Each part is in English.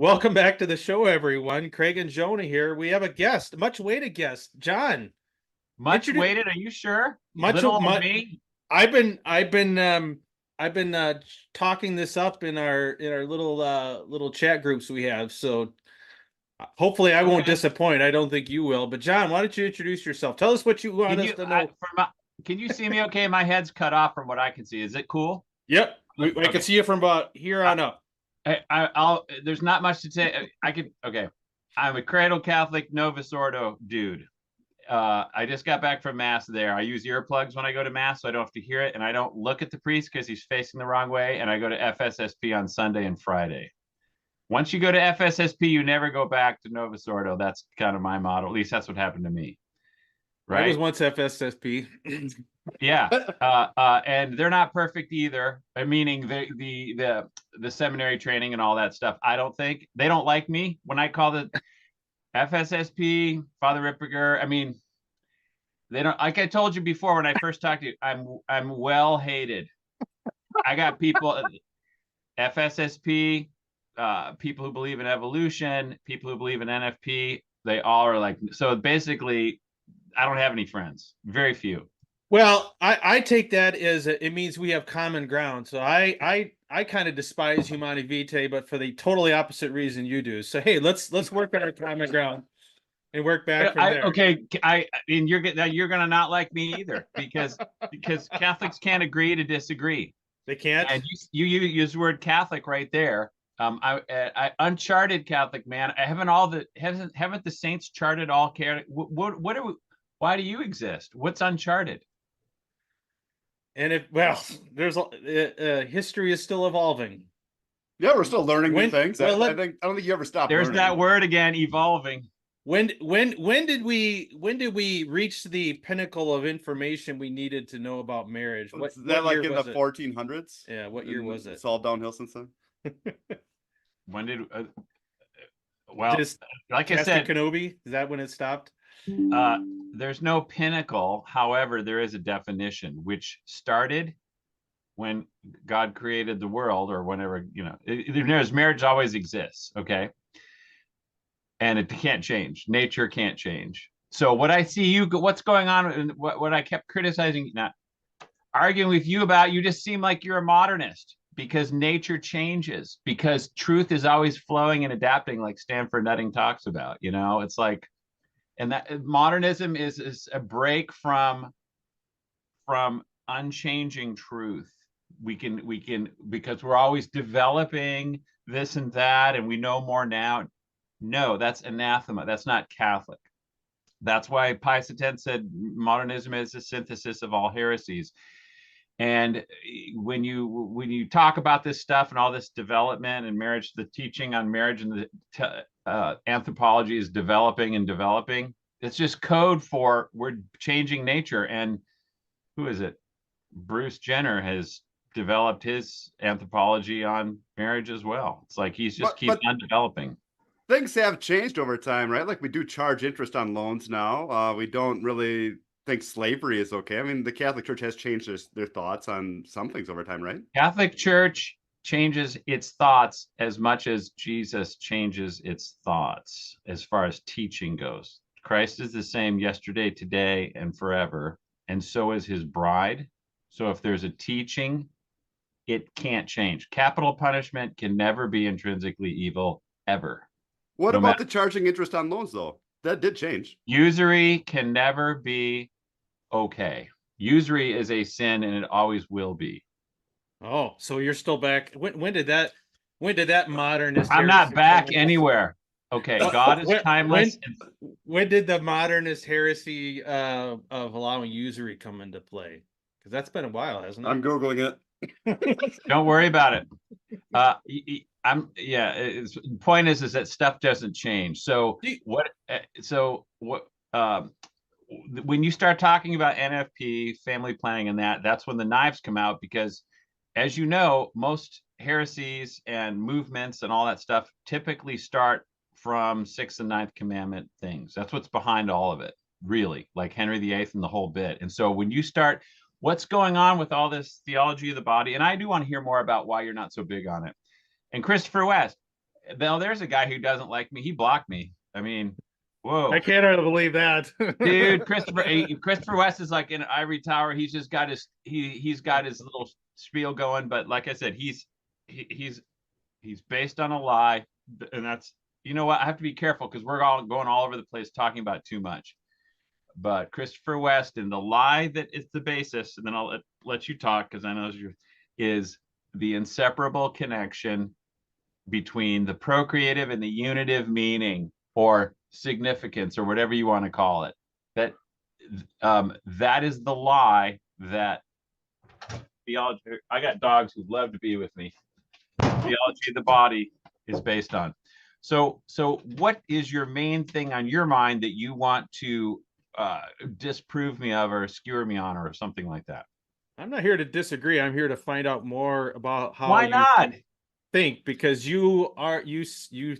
Welcome back to the show, everyone. Craig and Jonah here. We have a guest, much awaited guest, John. Much Introduce weighted? Are you sure? much Little of old my. me? I've been talking this up in our little chat groups we have. So hopefully I won't Okay. disappoint. I don't think you will. But John, why don't you introduce yourself? Tell us what you want Can us you to know. can you see me okay? My head's cut off from what I can see. Is it cool? Yep, I can Okay. see you from about here I, on up. I'll there's not much to say. I could okay. I'm a cradle Catholic Novus Ordo dude. I just got back from mass there. I use earplugs when I go to mass so I don't have to hear it, and I don't look at the priest because he's facing the wrong way. And I go to FSSP on Sunday and Friday. Once you go to FSSP, you never go back to Novus Ordo. That's kind of my model. At least that's what happened to me. I was Right? once FSSP. Yeah. And they're not perfect either. Meaning the seminary training and all that stuff. I don't think they don't like me when I call the FSSP Father Ripperger. I mean, they don't like I told you before when I first talked to you. I'm well hated. I got people FSSP, people who believe in evolution, people who believe in NFP. They all are like so. Basically, I don't have any friends. Very few. Well, I take that as it means we have common ground. So I kind of despise Humani Vitae, but for the totally opposite reason you do. So hey, let's work on our common ground and work back from there. Okay, I mean you're gonna not like me either because Catholics can't agree to disagree, They can't. and you use the word Catholic right there. I uncharted Catholic man. I haven't the saints charted all care? What are we, why do you exist? What's uncharted? And if well, there's history is still evolving. Yeah, we're still learning new When things. well, I don't think you ever stop There's learning. that word again, evolving. when did we reach the pinnacle of information we needed to know about marriage? Is that what like year in the was it? 1400s? Yeah, what year was it? It's all downhill since then. When did well, Just like I Casting said, Kenobi? Is that when it stopped? uh, there's no pinnacle. However, there is a definition which started when God created the world, or whenever there's marriage always exists. Okay, and it can't change. Nature can't change. So what I see what's going on, and what I kept criticizing, not arguing with you about, you just seem like you're a modernist because nature changes, because truth is always flowing and adapting, like Stanford Nutting talks about. It's like, and that modernism is a break from unchanging truth. We can because we're always developing this and that, and we know more now. No, that's anathema. That's not Catholic. That's why Pius X said modernism is a synthesis of all heresies. And when you talk about this stuff and all this development and marriage, the teaching on marriage and the anthropology is developing and developing. It's just code for we're changing nature. And who is it? Bruce Jenner has developed his anthropology on marriage as well. It's like he's just keeps on developing. Things have changed over time, right? Like we do charge interest on loans now. We don't really think slavery is okay. I mean, the Catholic Church has changed their thoughts on some things over time, right? Catholic Church changes its thoughts as much as Jesus changes its thoughts as far as teaching goes. Christ is the same yesterday, today, and forever, and so is his bride. So if there's a teaching, it can't change. Capital punishment can never be intrinsically evil, ever. What No about matter. the charging interest on loans, though? That did change. Usury can never be okay. Usury is a sin, and it always will be. Oh, so you're still back. When did that modernist I'm not heresy back come in? anywhere. Okay, God is timeless. When did the modernist heresy of allowing usury come into play? Because that's been a while, hasn't it? I'm Googling it. Don't worry about it. The point is that stuff doesn't change. So what? When you start talking about NFP, family planning, and that's when the knives come out, because, as you know, most heresies and movements and all that stuff typically start from sixth and ninth commandment things. That's what's behind all of it, really, like Henry VIII and the whole bit. And so when you start, what's going on with all this theology of the body, and I do want to hear more about why you're not so big on it. And Christopher West, Well, there's a guy who doesn't like me. He blocked me. I mean, whoa. I can't hardly believe that. Dude, Christopher West is like in ivory tower. He's just got he's got his little spiel going. But like I said, he's based on a lie, and that's, you know what, I have to be careful because we're all going all over the place talking about too much. But Christopher West and the lie that is the basis, and then I'll let you talk because I know is the inseparable connection between the procreative and the unitive meaning or significance or whatever you want to call it. That is the lie that theology. I got dogs who love to be with me. Theology of the body is based on. So what is your main thing on your mind that you want to disprove me of or skewer me on or something like that? I'm not here to disagree. I'm here to find out more about how Why not? think, because you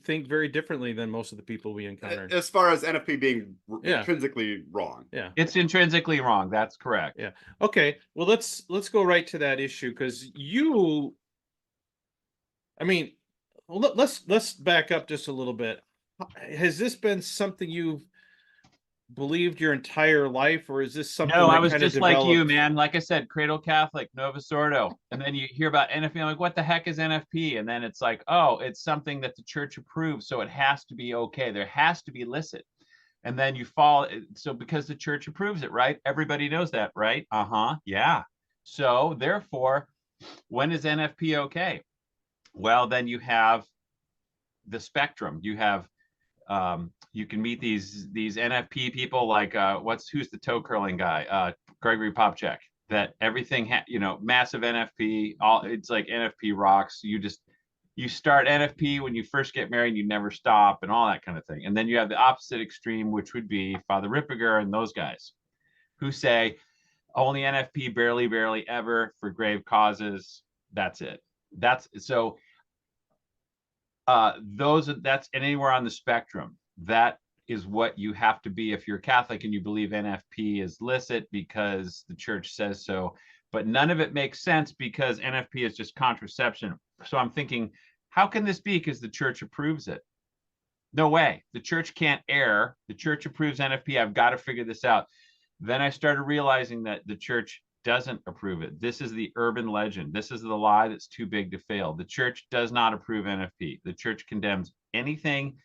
think very differently than most of the people we encounter. As far as NFP being Yeah. intrinsically wrong. Yeah. It's intrinsically wrong. That's correct. Yeah. Okay. Well, let's go right to that issue because I mean, well, let's back up just a little bit. Has this been something you've believed your entire life, or is this something? No, that I was kind of just like you, developed? man. Like I said, cradle Catholic, Novus Ordo, and then you hear about NFP. I'm like, what the heck is NFP? And then it's like, oh, it's something that the church approves, so it has to be okay. There has to be licit. And then you fall. So because the church approves it, right? Everybody knows that, right? Yeah. So therefore, when is NFP okay? Well, then you have the spectrum. You have you can meet these NFP people like who's the toe curling guy, Gregory Popchak. That everything massive NFP. It's like NFP rocks. You start NFP when you first get married, you never stop, and all that kind of thing. And then you have the opposite extreme, which would be Father Ripperger and those guys, who say only NFP, barely ever for grave causes. That's it. That's so. That's anywhere on the spectrum. That is what you have to be if you're Catholic and you believe NFP is licit because the church says so. But none of it makes sense because NFP is just contraception. So I'm thinking, how can this be? Because the church approves it. No way. The church can't err. The church approves NFP. I've got to figure this out. Then I started realizing that the church doesn't approve it. This is the urban legend. This is the lie that's too big to fail. The church does not approve NFP. The church condemns anything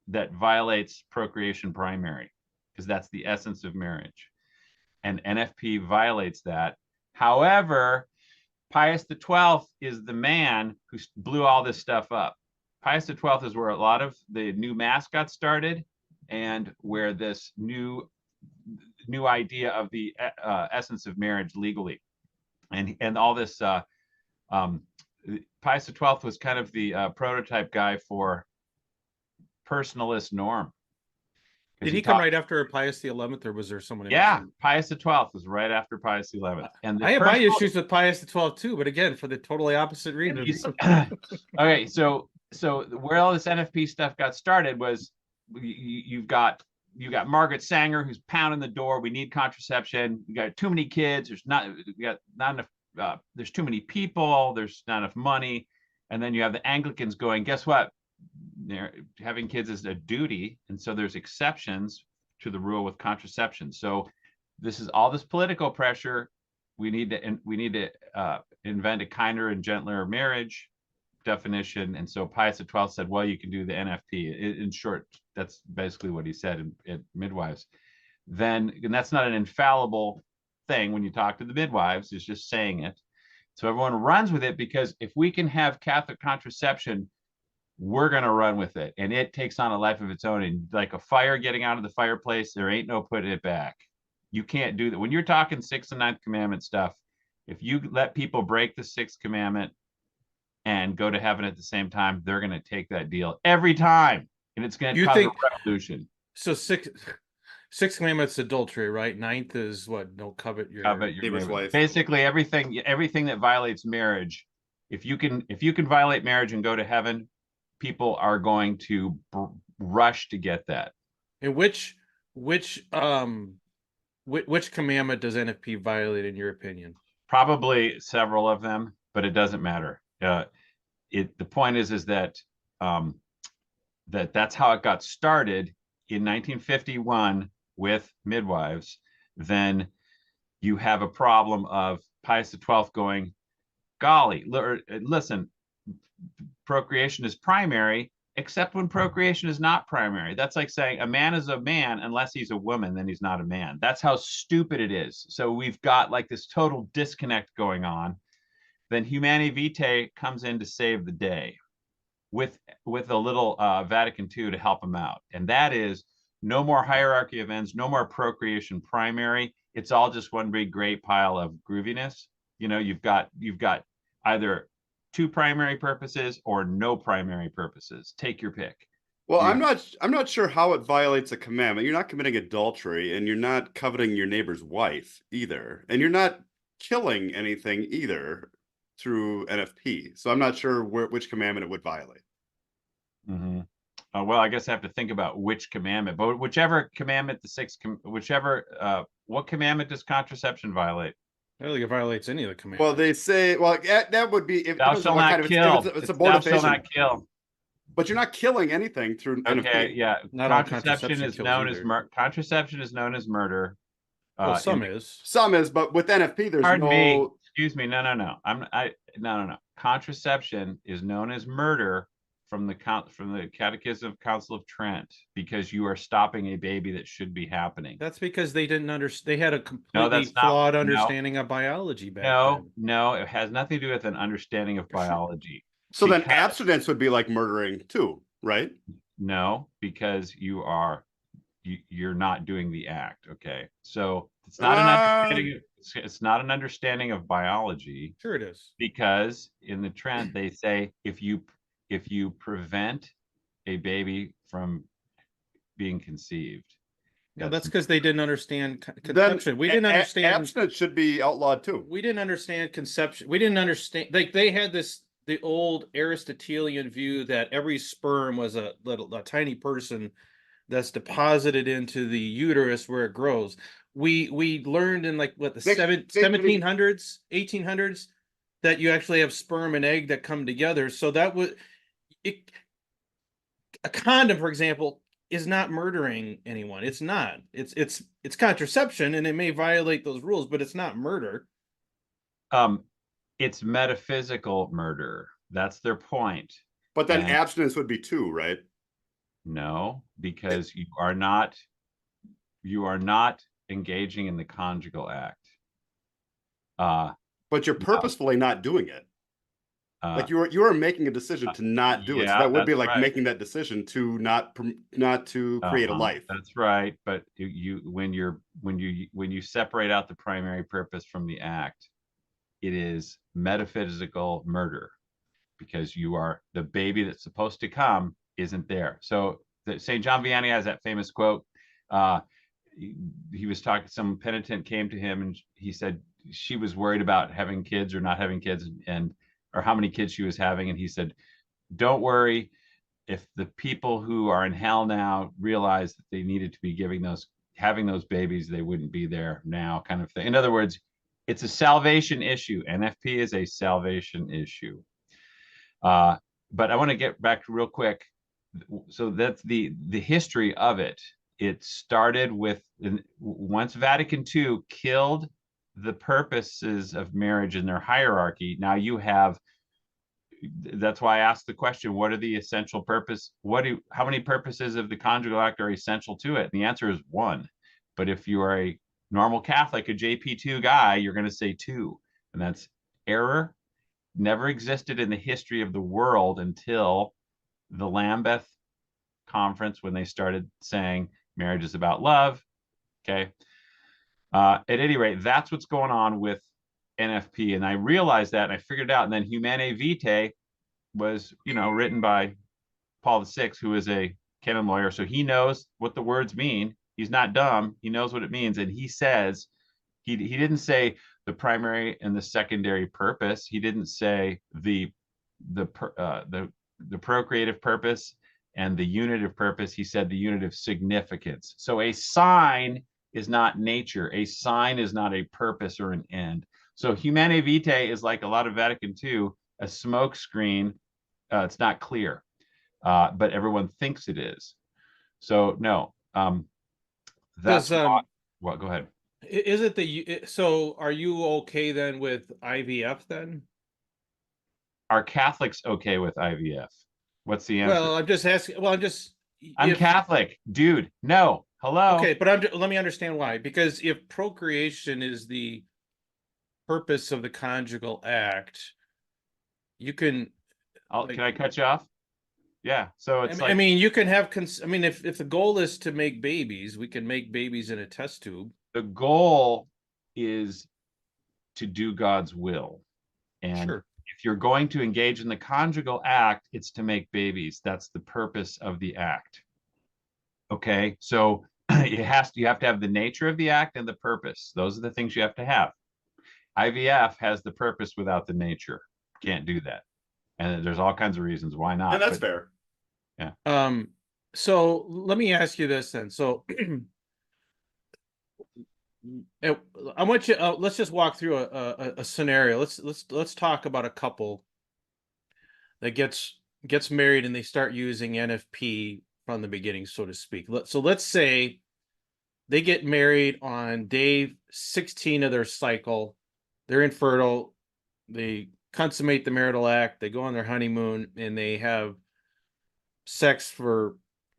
that violates procreation primary, because that's the essence of marriage. And NFP violates that. However, Pius XII is the man who blew all this stuff up. Pius XII is where a lot of the new mass got started and where this new idea of the essence of marriage legally and all this Pius XII was kind of the prototype guy for personalist norm. Did he come right after Pius XI, or was there someone else? Yeah, Pius XII was right after Pius XI. And I have my issues with Pius XII too, but again, for the totally opposite reasons. Okay, so where all this NFP stuff got started was you've got Margaret Sanger who's pounding the door. We need contraception. We got too many kids. There's not enough. There's too many people. There's not enough money. And then you have the Anglicans going, guess what? Having kids is a duty, and so there's exceptions to the rule with contraception. So this is all this political pressure. We need to invent a kinder and gentler marriage definition. And so Pius XII said, well, you can do the NFP. In short, that's basically what he said in midwives. And that's not an infallible thing when you talk to the midwives, it's just saying it. So everyone runs with it because if we can have Catholic contraception, we're going to run with it. And it takes on a life of its own. And like a fire getting out of the fireplace, there ain't no putting it back. You can't do that. When you're talking 6th and 9th commandment stuff, if you let people break the 6th commandment and go to heaven at the same time, they're going to take that deal every time. And it's going to cause a revolution. So 6th commandment's adultery, right? 9th is what? Don't covet your neighbor's wife. Basically everything that violates marriage. If you can violate marriage and go to heaven, people are going to rush to get that. And which commandment does NFP violate in your opinion? Probably several of them, but it doesn't matter. The point is that that's how it got started in 1951 with midwives, then you have a problem of Pius XII going, golly, listen, procreation is primary, except when procreation is not primary. That's like saying a man is a man unless he's a woman, then he's not a man. That's how stupid it is. So we've got like this total disconnect going on. Then Humanae Vitae comes in to save the day with a little Vatican II to help them out. And that is no more hierarchy of ends, no more procreation primary. It's all just one big great pile of grooviness. You know, you've got either two primary purposes or no primary purposes. Take your pick. Well, I'm not sure how it violates a commandment. You're not committing adultery, and you're not coveting your neighbor's wife either, and you're not killing anything either through NFP. So I'm not sure which commandment it would violate. Mm-hmm. Well, I guess I have to think about which commandment, but whichever commandment, what commandment does contraception violate? I don't think it violates any of the commandments. Well, they say, that would be if thou shalt not kill. It's thou shalt not kill. But you're not killing anything through Okay, NFP. yeah. Not all Contraception is known as contraception is known as murder. Well, some is, but with NFP, there's Pardon no. me. Excuse me. No. No. Contraception is known as murder from the Catechism of Council of Trent because you are stopping a baby that should be happening. That's because they didn't understand. They had a completely flawed understanding of biology back then. No, it has nothing to do with an understanding of biology. So then abstinence would be like murdering too, right? No, because you're not doing the act. Okay, so it's not an understanding. It's not an understanding of biology. Sure, it is. Because in the Trent they say if you prevent a baby from being conceived. Yeah, that's because they didn't understand conception. We didn't understand abstinence should be outlawed too. We didn't understand conception. We didn't understand, like they had the old Aristotelian view that every sperm was a tiny person that's deposited into the uterus where it grows. We learned in like what the 1700s, 1800s that you actually have sperm and egg that come together. So that was a condom, for example, is not murdering anyone. It's not. It's contraception, and it may violate those rules, but it's not murder. It's metaphysical murder. That's their point. But then abstinence would be too, right? No, because you are not engaging in the conjugal act. But you're purposefully not doing it. Like you are making a decision to not do it. So that would be like making that decision to not to create a life. That's right. But when you separate out the primary purpose from the act, it is metaphysical murder because the baby that's supposed to come isn't there. So St. John Vianney has that famous quote. He was talking, some penitent came to him and he said she was worried about having kids or not having kids or how many kids she was having. And he said, don't worry, if the people who are in hell now realized that they needed to be having those babies, they wouldn't be there now, kind of thing. In other words, it's a salvation issue. NFP is a salvation issue. But I want to get back real quick. So that's the history of it. It started with once Vatican II killed the purposes of marriage in their hierarchy. Now you have, that's why I asked the question, what are the essential purpose? How many purposes of the conjugal act are essential to it? And the answer is one. But if you are a normal Catholic, a JP2 guy, you're going to say two. And that's error. Never existed in the history of the world until the Lambeth Conference, when they started saying marriage is about love. Okay. At any rate, that's what's going on with NFP. And I realized that and I figured it out. And then Humanae Vitae was, written by Paul VI, who is a canon lawyer. So he knows what the words mean. He's not dumb. He knows what it means. And he says, he didn't say the primary and the secondary purpose. He didn't say the procreative purpose and the unitive purpose. He said the unitive significance. So a sign is not nature. A sign is not a purpose or an end. So Humanae Vitae is like a lot of Vatican II, a smoke screen. It's not clear. but everyone thinks it is. So no, that's Does well, go ahead. is it so are you okay then with IVF then? Are Catholics okay with IVF? What's the answer? Well, I'm just asking. Well, I'm if Catholic, dude. No, hello. okay, but let me understand why. Because if procreation is the purpose of the conjugal act, you can. Can I cut you off? Yeah. So it's like, you can have. I mean, if the goal is to make babies, we can make babies in a test tube. the goal is to do God's will. And Sure. if you're going to engage in the conjugal act, it's to make babies. That's the purpose of the act. Okay. So you have to have the nature of the act and the purpose. Those are the things you have to have. IVF has the purpose without the nature. Can't do that. And there's all kinds of reasons why not. And that's fair. Yeah. So let me ask you this then. So I want you. Let's just walk through a scenario. Let's talk about a couple that gets married and they start using NFP from the beginning, so to speak. So let's say they get married on day 16 of their cycle. They're infertile. They consummate the marital act. They go on their honeymoon and they have sex for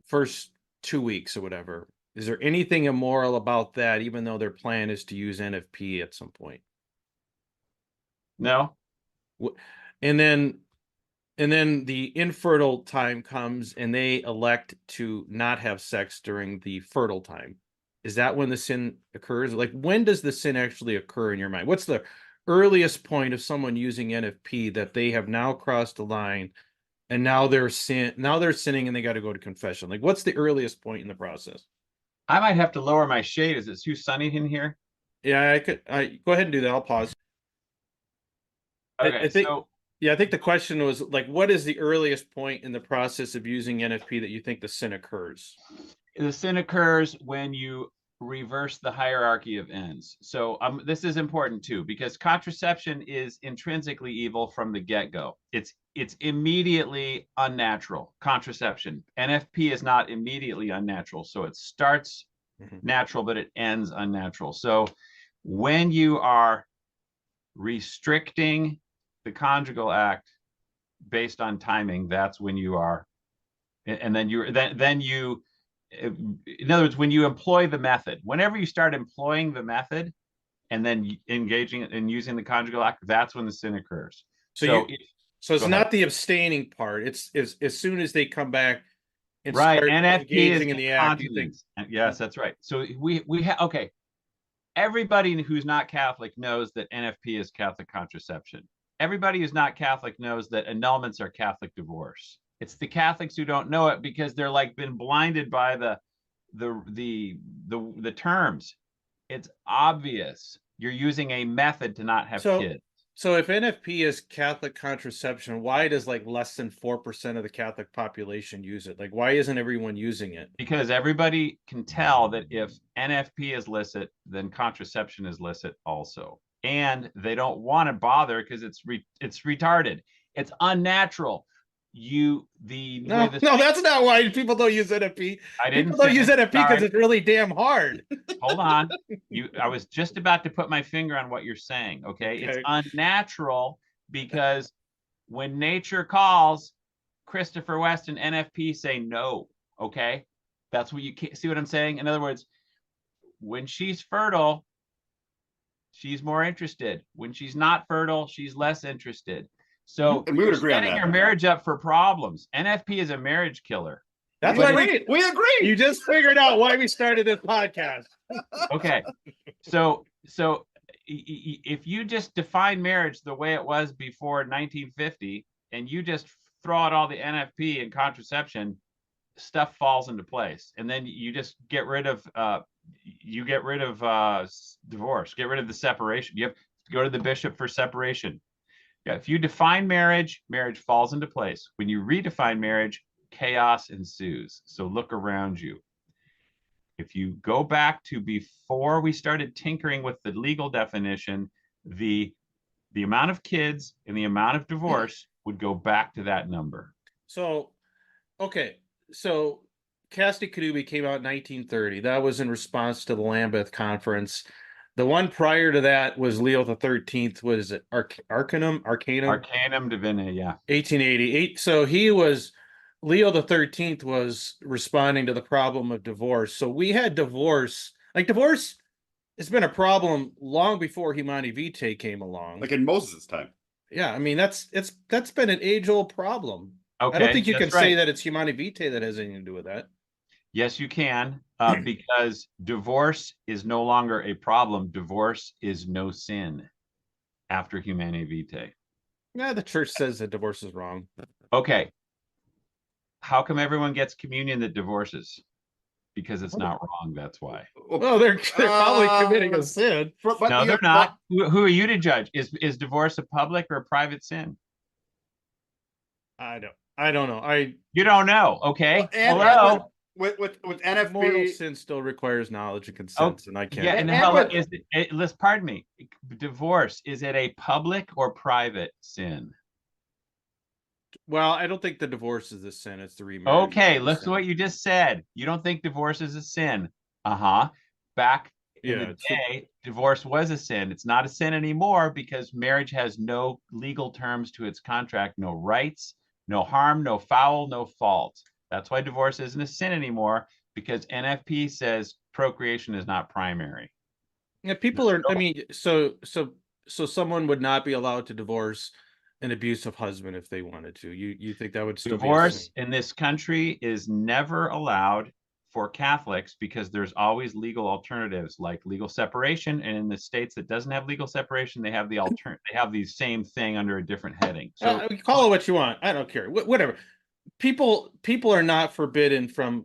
first 2 weeks or whatever. Is there anything immoral about that, even though their plan is to use NFP at some point? No. And then the infertile time comes and they elect to not have sex during the fertile time. Is that when the sin occurs? Like, when does the sin actually occur in your mind? What's the earliest point of someone using NFP that they have now crossed the line and now they're sinning and they got to go to confession? Like, what's the earliest point in the process? I might have to lower my shade. Is it too sunny in here? Yeah, I could. Go ahead and do that. I'll pause. Okay, I think, yeah, I think the question was like, what is the earliest point in the process of using NFP that you think the sin occurs? the sin occurs when you reverse the hierarchy of ends. So this is important too, because contraception is intrinsically evil from the get-go. It's immediately unnatural. Contraception. NFP is not immediately unnatural. So it starts natural, but it ends unnatural. So when you are restricting the conjugal act based on timing, that's when you are, and then you in other words, when you employ the method, whenever you start employing the method and then engaging and using the conjugal act, that's when the sin occurs. So it's not the abstaining part. It's as soon as they come back and start engaging in the act. You think? Yes, that's right. So we have, okay. Everybody who's not Catholic knows that NFP is Catholic contraception. Everybody who's not Catholic knows that annulments are Catholic divorce. It's the Catholics who don't know it because they're like been blinded by the terms. It's obvious. You're using a method to not have kids. So if NFP is Catholic contraception, why does like less than 4% of the Catholic population use it? Like, why isn't everyone using it? Because everybody can tell that if NFP is licit, then contraception is licit also. And they don't want to bother because it's retarded. It's unnatural. No, that's not why people don't use NFP. People don't use NFP because it's really damn hard. Hold on. I was just about to put my finger on what you're saying. Okay. It's unnatural because when nature calls, Christopher West and NFP say no. Okay. That's what you see what I'm saying? In other words, when she's fertile, she's more interested. When she's not fertile, she's less interested. So and we would agree on that. Setting your marriage up for problems. NFP is a marriage killer. That's why we agree. You just figured out why we started this podcast. Okay. So if you just define marriage the way it was before 1950 and you just throw out all the NFP and contraception, stuff falls into place. And then you just get rid of divorce, get rid of the separation. You have to go to the bishop for separation. Yeah, if you define marriage, marriage falls into place. When you redefine marriage, chaos ensues. So look around you. If you go back to before we started tinkering with the legal definition, the amount of kids and the amount of divorce would go back to that number. So Okay, so Casti Kanubi came out in 1930. That was in response to the Lambeth Conference. The one prior to that was Leo the 13th. Was it Arcanum? Arcanum Divina, yeah. 1888. So he was Leo the 13th was responding to the problem of divorce. So we had divorce. Like divorce has been a problem long before Humani Vitae came along. Like in Moses' time. Yeah, I mean that's been an age-old problem. I don't Okay, think you can that's say right. that it's Humani Vitae that has anything to do with that. Yes, you can, because divorce is no longer a problem. Divorce is no sin after Humanae Vitae. Yeah, the church says that divorce is wrong. Okay, how come everyone gets communion that divorces? Because it's not wrong, that's why. Well, they're probably committing a sin. But No, you they're have- not. Who are you to judge? Is divorce a public or a private sin? I don't know. You don't know, okay? Well, and Hello? with Mortal NFP, sin still requires knowledge and Oh, consent, and I can't. yeah, and And hello, with- let's pardon me. Divorce, is it a public or private sin? Well, I don't think the divorce is a sin. It's the remarriage. Okay, that's the look at sin. what you just said. You don't think divorce is a sin. Uh-huh. Back in Yeah, the it's the- day, divorce was a sin. It's not a sin anymore because marriage has no legal terms to its contract, no rights, no harm, no foul, no fault. That's why divorce isn't a sin anymore, because NFP says procreation is not primary. Yeah, people are. I mean, so someone would not be allowed to divorce an abusive husband if they wanted to. You think that would still be a Divorce sin? in this country is never allowed for Catholics because there's always legal alternatives like legal separation. And in the states that doesn't have legal separation, they have the they have the same thing under a different heading. So Call it what you want. I don't care. Whatever. People are not forbidden from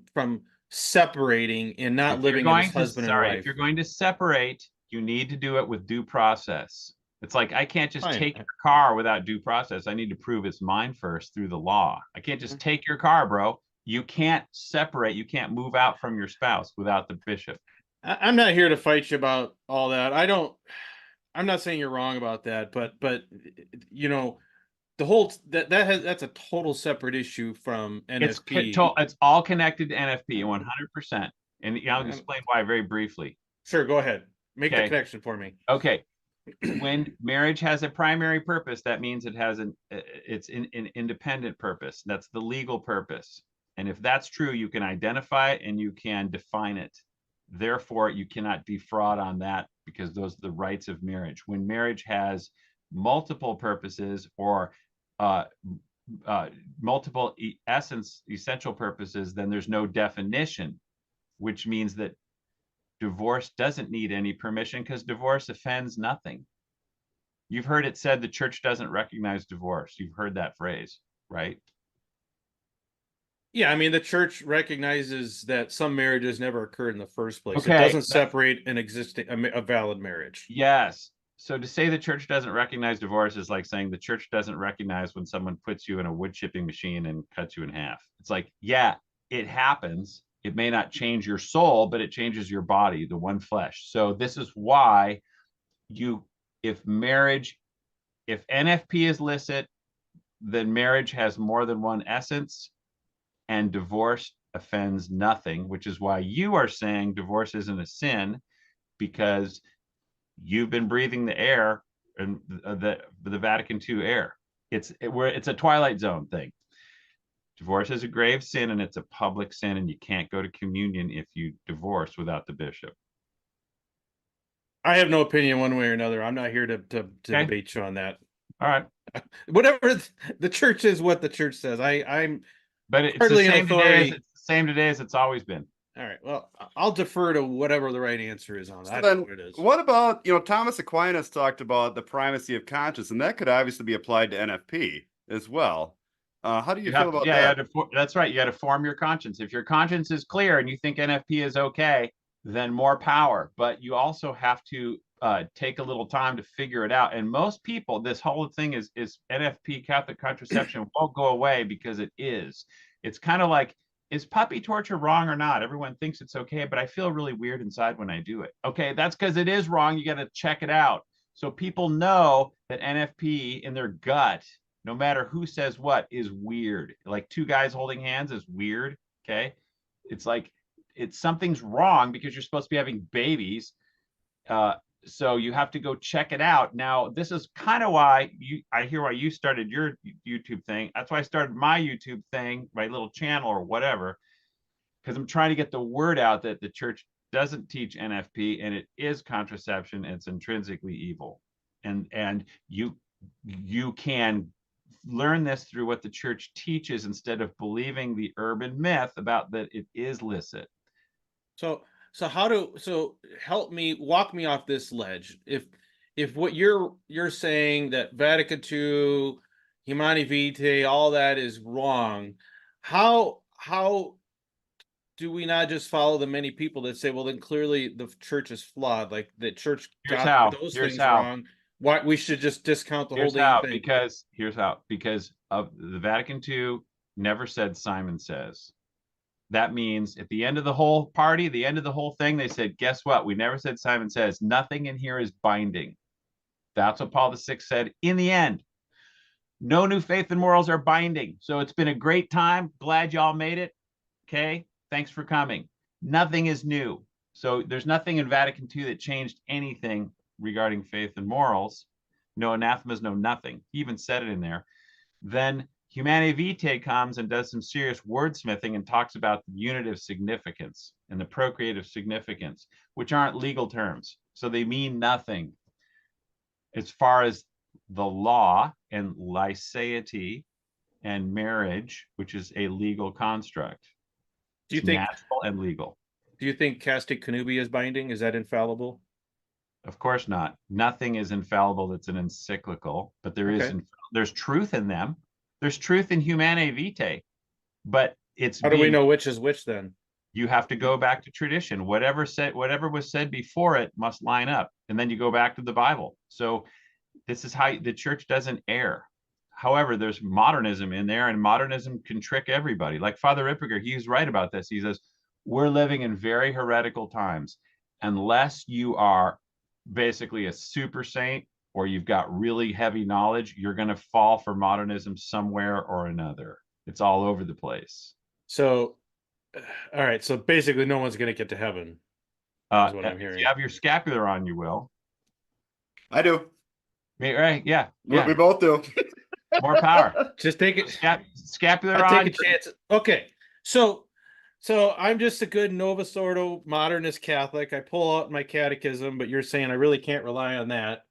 separating and not if you're living going as to, husband and sorry, wife. if you're going to separate, you need to do it with due process. It's like I can't just Fine. take your car without due process. I need to prove it's mine first through the law. I can't just take your car, bro. You can't separate. You can't move out from your spouse without the bishop. I'm not here to fight you about all that. I'm not saying you're wrong about that, but you know, the whole that's a total separate issue from NFP. It's all connected to NFP 100%. And I'll explain why very briefly. Sure, go ahead. Make the Okay. connection for me. Okay. When marriage has a primary purpose, that means it has an independent purpose. That's the legal purpose. And if that's true, you can identify it and you can define it. Therefore, you cannot defraud on that because those are the rights of marriage. When marriage has multiple purposes or multiple essential purposes, then there's no definition, which means that divorce doesn't need any permission because divorce offends nothing. You've heard it said the church doesn't recognize divorce. You've heard that phrase, right? Yeah, I mean the church recognizes that some marriages never occurred in the first place. Okay, It doesn't separate an existing a valid marriage. Yes. So to say the church doesn't recognize divorce is like saying the church doesn't recognize when someone puts you in a wood chipping machine and cuts you in half. It's like, yeah, it happens. It may not change your soul, but it changes your body, the one flesh. So this is why if NFP is licit, then marriage has more than one essence and divorce offends nothing, which is why you are saying divorce isn't a sin because you've been breathing the air and the Vatican II air. It's a Twilight Zone thing. Divorce is a grave sin and it's a public sin, and you can't go to communion if you divorce without the bishop. I have no opinion one way or another. I'm not here to debate you on that. All right. Whatever the church is, what the church says. I'm But it's hardly the an same today as it's always been. all right. Well, I'll defer to whatever the right answer is on that. So I don't know then, what it is. what about, Thomas Aquinas talked about the primacy of conscience, and that could obviously be applied to NFP as well. How do you feel about that? That's right. You got to form your conscience. If your conscience is clear and you think NFP is okay, then more power. But you also have to take a little time to figure it out. And most people, this whole thing is NFP, Catholic contraception, won't go away because it is. It's kind of like, is puppy torture wrong or not? Everyone thinks it's okay, but I feel really weird inside when I do it. Okay, that's because it is wrong. You got to check it out. So people know that NFP in their gut, no matter who says what, is weird. Like two guys holding hands is weird. Okay. It's like something's wrong because you're supposed to be having babies. So you have to go check it out. Now, this is kind of why I hear why you started your YouTube thing. That's why I started my YouTube thing, my little channel or whatever, because I'm trying to get the word out that the church doesn't teach NFP and it is contraception. And it's intrinsically evil. And you can learn this through what the church teaches instead of believing the urban myth about that it is licit. So help me, walk me off this ledge. If what you're saying that Vatican II, Humani Vitae, all that is wrong, how do we not just follow the many people that say, well, then clearly the church is flawed, like the church got those things wrong? Why we should just discount the whole damn thing? Here's how. Because of the Vatican II never said Simon says. That means at the end of the whole party, the end of the whole thing, they said, guess what? We never said Simon says. Nothing in here is binding. That's what Paul VI said in the end. No new faith and morals are binding. So it's been a great time. Glad y'all made it. Okay. Thanks for coming. Nothing is new. So there's nothing in Vatican II that changed anything regarding faith and morals. No anathemas, no nothing. He even said it in there. Then Humani Vitae comes and does some serious wordsmithing and talks about the unitive significance and the procreative significance, which aren't legal terms. So they mean nothing as far as the law and lyceity and marriage, which is a legal construct. Do you think natural and legal? Do you think castic connubii is binding? Is that infallible? Of course not. Nothing is infallible that's an encyclical, but there's truth in them. There's truth in Humani Vitae, but it's how do we know which is which then? You have to go back to tradition. Whatever was said before it must line up, and then you go back to the Bible. So this is how the church doesn't err. However, there's modernism in there, and modernism can trick everybody. Like Father Ripperger, he's right about this. He says, we're living in very heretical times. Unless you are basically a super saint or you've got really heavy knowledge, you're going to fall for modernism somewhere or another. It's all over the place. So, all right. So basically no one's going to get to heaven. Is what I'm hearing. If you have your scapular on, you will. I do. Right? Yeah. We both do. More power. Just take it. Scapular on. Take a chance. Okay. So I'm just a good Novus Ordo modernist Catholic. I pull out my catechism, but you're saying I really can't rely on that.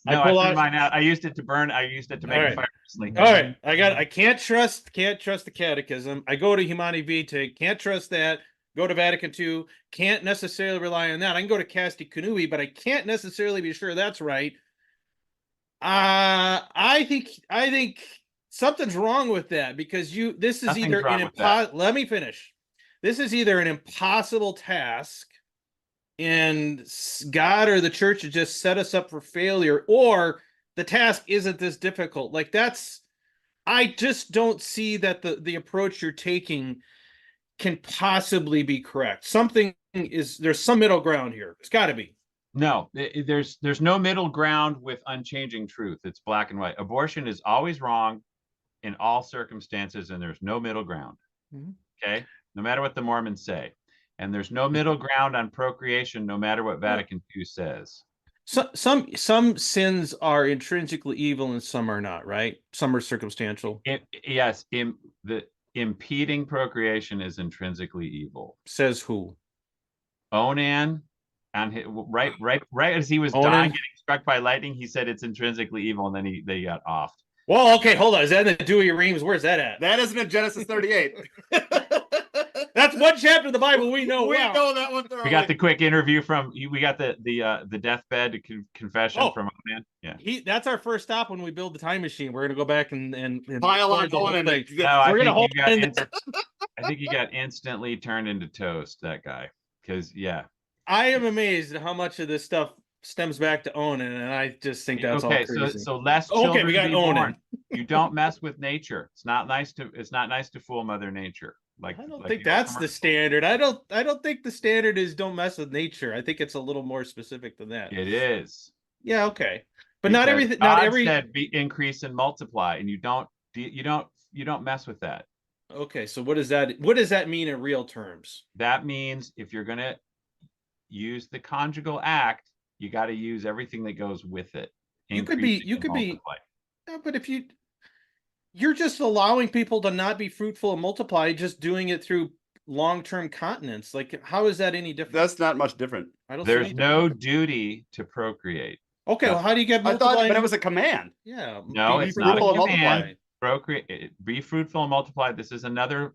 No, I threw mine out. I used it to burn. I used it to make a fire recently. All right. I can't trust the catechism. I go to Humani Vitae, can't trust that. Go to Vatican II, can't necessarily rely on that. I can go to Castic Connubii, but I can't necessarily be sure that's right. I think something's wrong with that, because this is either an let me finish. This is either an impossible task and God or the church has just set us up for failure, or the task isn't this difficult. Like I just don't see that the approach you're taking can possibly be correct. There's some middle ground here. It's got to be. No, there's no middle ground with unchanging truth. It's black and white. Abortion is always wrong in all circumstances, and there's no middle ground. Mm-hmm. Okay, no matter what the Mormons say, and there's no middle ground on procreation, no matter what Vatican II says. So, some sins are intrinsically evil and some are not, right? Some are circumstantial. Yes, the impeding procreation is intrinsically evil. Says who? Onan. And right as he was dying, getting struck by lightning, he said it's intrinsically evil, and then they got offed. Well, okay, hold on. Is that in the Dewey Reams? Where's that at? That isn't in Genesis 38. That's one chapter of the Bible we know. We know that one thoroughly. We got the quick interview we got the deathbed confession from Onan. Yeah, that's our first stop when we build the time machine. We're gonna go back and pile on Onan. I think he got instantly turned into toast. That guy, because I am amazed at how much of this stuff stems back to Onan, and I just think that's all crazy. So less children we got Onan. You don't mess with nature. It's not nice to fool Mother Nature. I don't think that's the standard. I don't think the standard is don't mess with nature. I think it's a little more specific than that. It is. Yeah. Okay. But not Because everything, not God every. said be increase and multiply, and you don't mess with that. Okay, so what does that mean in real terms? That means if you're going to use the conjugal act, you got to use everything that goes with it. You could be, Increasing and multiply. yeah, but if you're just allowing people to not be fruitful and multiply, just doing it through long-term continence. Like, how is that any different? That's not much different. I don't see There's any no difference. duty to procreate. Okay, well, That's- how do you get I thought, multiplying? but it was a command. Yeah. No, be it's not a fruitful and command. multiply. Procreate, be fruitful and multiply. This is another.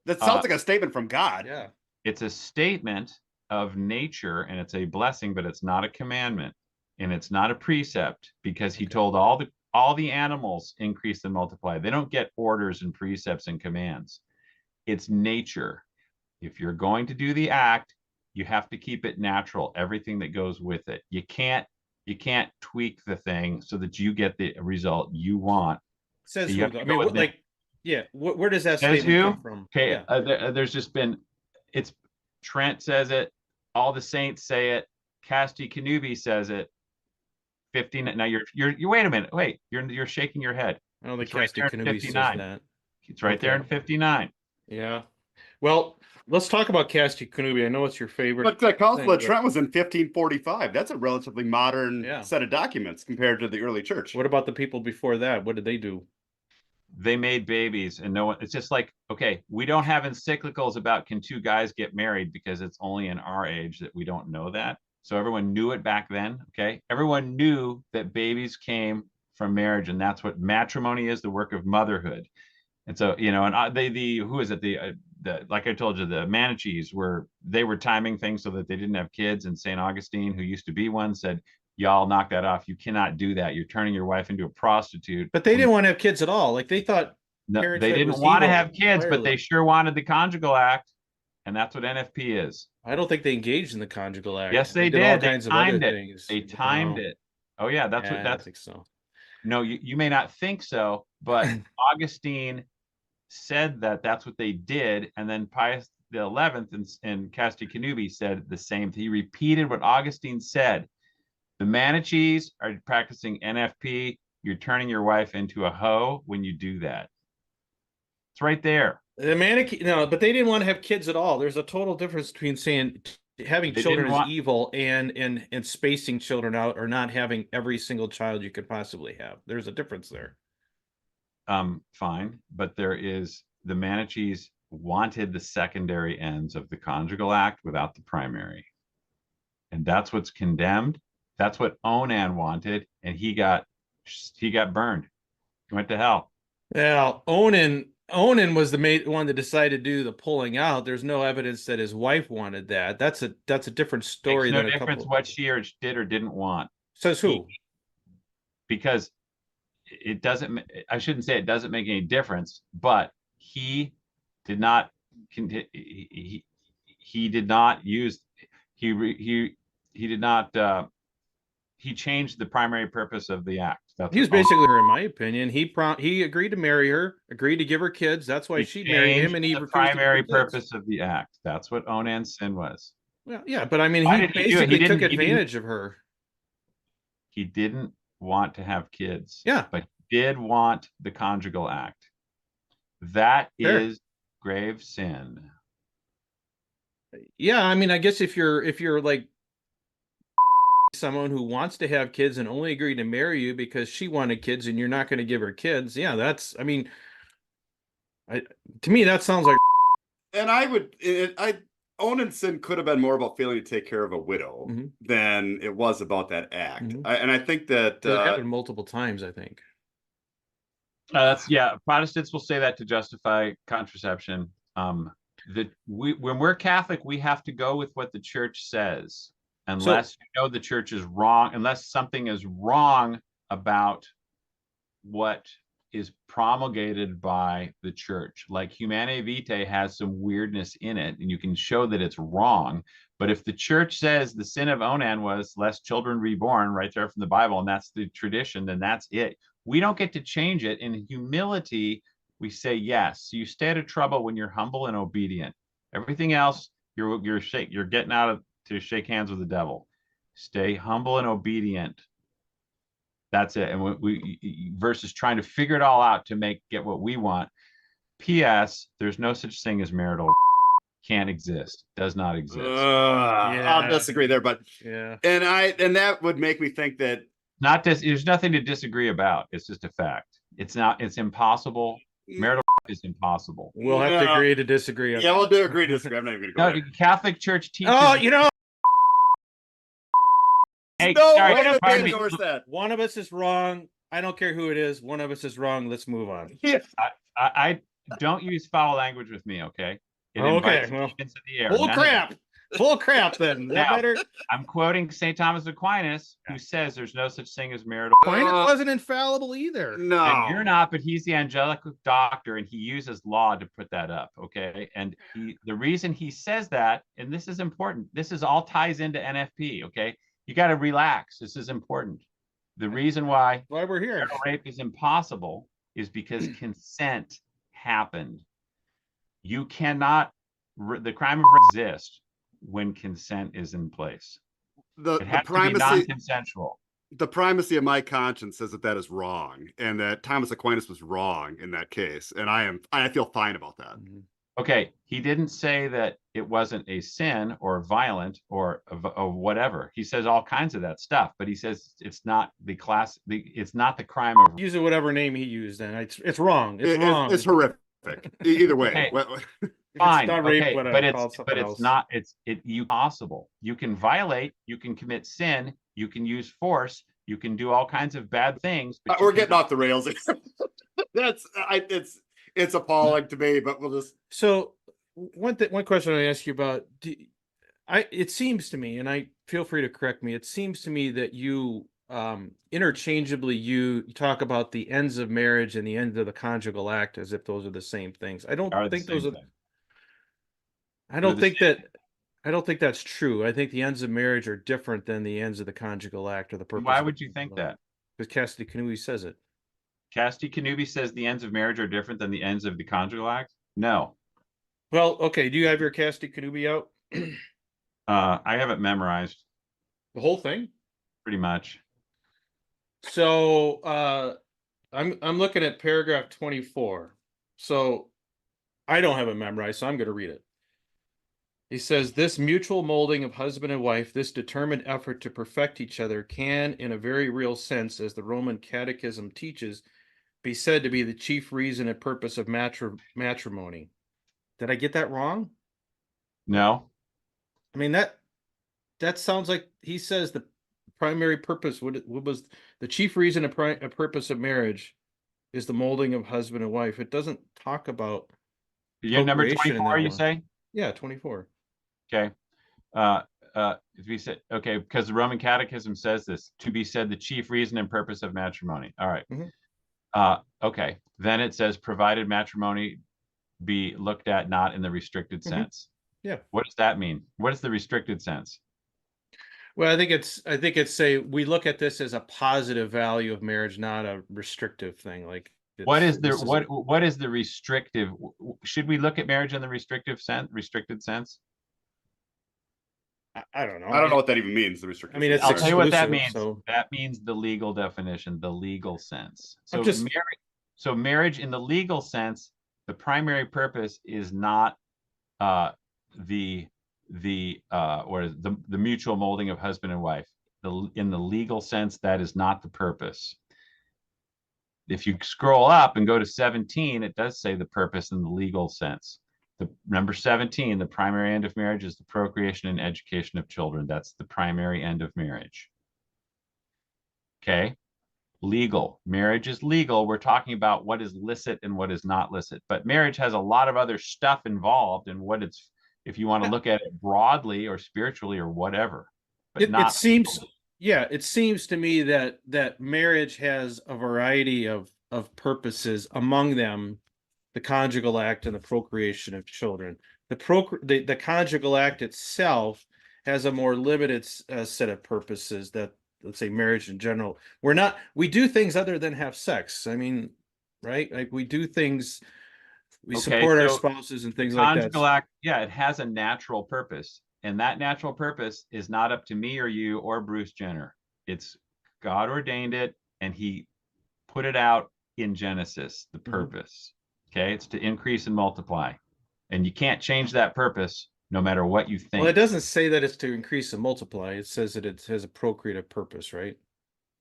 That sounds like a statement from God. Yeah. It's a statement of nature, and it's a blessing, but it's not a commandment, and it's not a precept, because he told all the animals increase and multiply. They don't get orders and precepts and commands. It's nature. If you're going to do the act, you have to keep it natural, everything that goes with it. You can't tweak the thing so that you get the result you want. Says You who? have Though? to I go mean, with it. yeah. Where does that Says statement who? come from? Okay, Yeah. there's just been, it's Trent says it, all the saints say it, Casti Canubi says it. 15. Now you wait a minute. Wait, you're shaking your head. I don't think It's right Casti there in Canubi says 59. that. It's right there in 59. Yeah. Well, let's talk about Casti Canubi. I know it's your favorite. But the Council thing, of Trent was in 1545. That's a relatively modern Yeah. set of documents compared to the early church. What about the people before that? What did they do? They made babies, and no one. It's just like, okay, we don't have encyclicals about can two guys get married, because it's only in our age that we don't know that. So everyone knew it back then. Okay, everyone knew that babies came from marriage, and that's what matrimony is, the work of motherhood. And so, and who is it? The like I told you, the Manichees were timing things so that they didn't have kids. And St. Augustine, who used to be one, said, y'all knock that off. You cannot do that. You're turning your wife into a prostitute. But they didn't want to have kids at all. Like, they thought No, parenthood they didn't was want to evil have kids, but entirely. they sure wanted the conjugal act. And that's what NFP is. I don't think they engaged in the conjugal act. Yes, they did all did. They kinds of other timed it. things. They timed No. it. Oh yeah, Yeah, that's what I that's. think so. No, you may not think so, but Augustine said that that's what they did, and then Pius the 11th and Casti Canubi said the same. He repeated what Augustine said. The Manichees are practicing NFP. You're turning your wife into a hoe when you do that. It's right there. The Manichae, no, but they didn't want to have kids at all. There's a total difference between saying having They children didn't is want- evil and spacing children out, or not having every single child you could possibly have. There's a difference there. Fine, but the Manichees wanted the secondary ends of the conjugal act without the primary. And that's what's condemned. That's what Onan wanted, and he got burned. He went to hell. Well, Onan was the one that decided to do the pulling out. There's no evidence that his wife wanted that. That's a different story Makes no than a difference couple. what she did or didn't want. Says who? Because it doesn't. I shouldn't say it doesn't make any difference, but he did not. He did not use. He did not. He changed the primary purpose of the act. That's He was what Onan- basically her, in my opinion. He agreed to marry her, agreed to give her kids. That's why he she married him, changed and he the refused to give her primary kids. purpose of the act. That's what Onan's sin was. Well, yeah, but I mean, Why he did he do it? basically took He didn't- advantage of her. He didn't want to have kids. Yeah. But he did want the conjugal act. That Fair. is grave sin. Yeah, I mean, I guess if you're like someone who wants to have kids and only agreed to marry you because she wanted kids and you're not going to give her kids, yeah, to me that sounds like. And Onan's sin could have been more about failing to take care of a widow than it was about that act. And I think that It happened multiple times, I think. Protestants will say that to justify contraception. When we're Catholic, we have to go with what the church says, unless the church is wrong, unless something is wrong about what is promulgated by the church. Like Humanae Vitae has some weirdness in it, and you can show that it's wrong. But if the church says the sin of Onan was lest children reborn, right there from the Bible, and that's the tradition, then that's it. We don't get to change it. In humility, we say yes. So you stay out of trouble when you're humble and obedient. Everything else, you're getting out to shake hands with the devil. Stay humble and obedient. That's it. And versus trying to figure it all out to get what we want. P.S. There's no such thing as marital. Can't exist. Does not exist. I'll disagree there, but Yeah. and that would make me think that There's nothing to disagree about. It's just a fact. It's impossible. Marital is impossible. We'll have to agree to disagree. Yeah, we'll do agree to disagree. I'm not even gonna go No, Catholic Church teaches. Oh, you know, Hey, no, sorry, way to pardon me. endorse that. one of us is wrong. I don't care who it is. One of us is wrong. Let's move on. Yeah. I don't use foul language with me, okay? It Okay, invites well, me into the air. Full None of crap. Full crap then. That Now, better. I'm quoting St. Thomas Aquinas, who says there's no such thing as marital. Aquinas wasn't infallible either. No, And you're not, but he's the angelic doctor, and he uses law to put that up, okay? And the reason he says that, and this is important, this is all ties into NFP, okay? You got to relax. This is important. The reason why We're here. marital rape is impossible is because consent happened. You cannot, the crime of rape exists when consent is in place. It has to be non-consensual. The primacy of my conscience says that is wrong, and that Thomas Aquinas was wrong in that case, and I feel fine about that. Okay, he didn't say that it wasn't a sin or violent or whatever. He says all kinds of that stuff, but he says it's not it's not the crime of. Use it whatever name he used, then it's wrong. It's wrong. It's horrific. Either way. Okay. Fine, not rape, okay, but it's not. You possible. You can violate. You can commit sin. You can use force. You can do all kinds of bad things. But We're getting off the rails. It's appalling to me, but we'll just. So one question I ask you about, it seems to me, and I feel free to correct me. It seems to me that you interchangeably you talk about the ends of marriage and the end of the conjugal act as if those are the same things. I don't think those are. I don't think that's true. I think the ends of marriage are different than the ends of the conjugal act or the purpose. Why would you think that? Because Cassidy Canui says it. Cassidy Canui says the ends of marriage are different than the ends of the conjugal act? No. Well, okay. Do you have your Cassidy Canui out? I have it memorized. The whole thing? Pretty much. So I'm looking at paragraph 24. So I don't have it memorized, so I'm going to read it. He says, this mutual molding of husband and wife, this determined effort to perfect each other can, in a very real sense, as the Roman Catechism teaches, be said to be the chief reason and purpose of matrimony. Did I get that wrong? No. I mean, that sounds like he says the primary purpose, what was the chief reason and purpose of marriage is the molding of husband and wife. It doesn't talk about. You're number 24, you say? Yeah, 24. Okay. If we said, okay, because the Roman Catechism says this, to be said the chief reason and purpose of matrimony. All right. Okay. Then it says, provided matrimony be looked at not in the restricted sense. Yeah. What does that mean? What is the restricted sense? Well, I think it's say we look at this as a positive value of marriage, not a restrictive thing. Like what is the restrictive? Should we look at marriage in the restricted sense? I don't know. I don't know what that even means. The restricted. I mean, it's I'll tell you what that means. So. That means the legal definition, the legal sense. So so marriage in the legal sense, the primary purpose is not the mutual molding of husband and wife. In the legal sense, that is not the purpose. If you scroll up and go to 17, it does say the purpose in the legal sense. The number 17, the primary end of marriage is the procreation and education of children. That's the primary end of marriage. Okay. Legal. Marriage is legal. We're talking about what is licit and what is not licit. But marriage has a lot of other stuff involved in what it's, if you want to look at it broadly or spiritually or whatever. But it seems, yeah, it seems to me that marriage has a variety of purposes, among them the conjugal act and the procreation of children. The conjugal act itself has a more limited set of purposes that, let's say, marriage in general. We do things other than have sex. I mean, right? Like we do things, we support our spouses and things like that. Conjugal act, yeah, it has a natural purpose. And that natural purpose is not up to me or you or Bruce Jenner. It's God ordained it. and he put it out in Genesis, the Mhm. purpose. Okay, it's to increase and multiply. And you can't change that purpose no matter what you think. Well, it doesn't say that it's to increase and multiply. It says that it has a procreative purpose, right?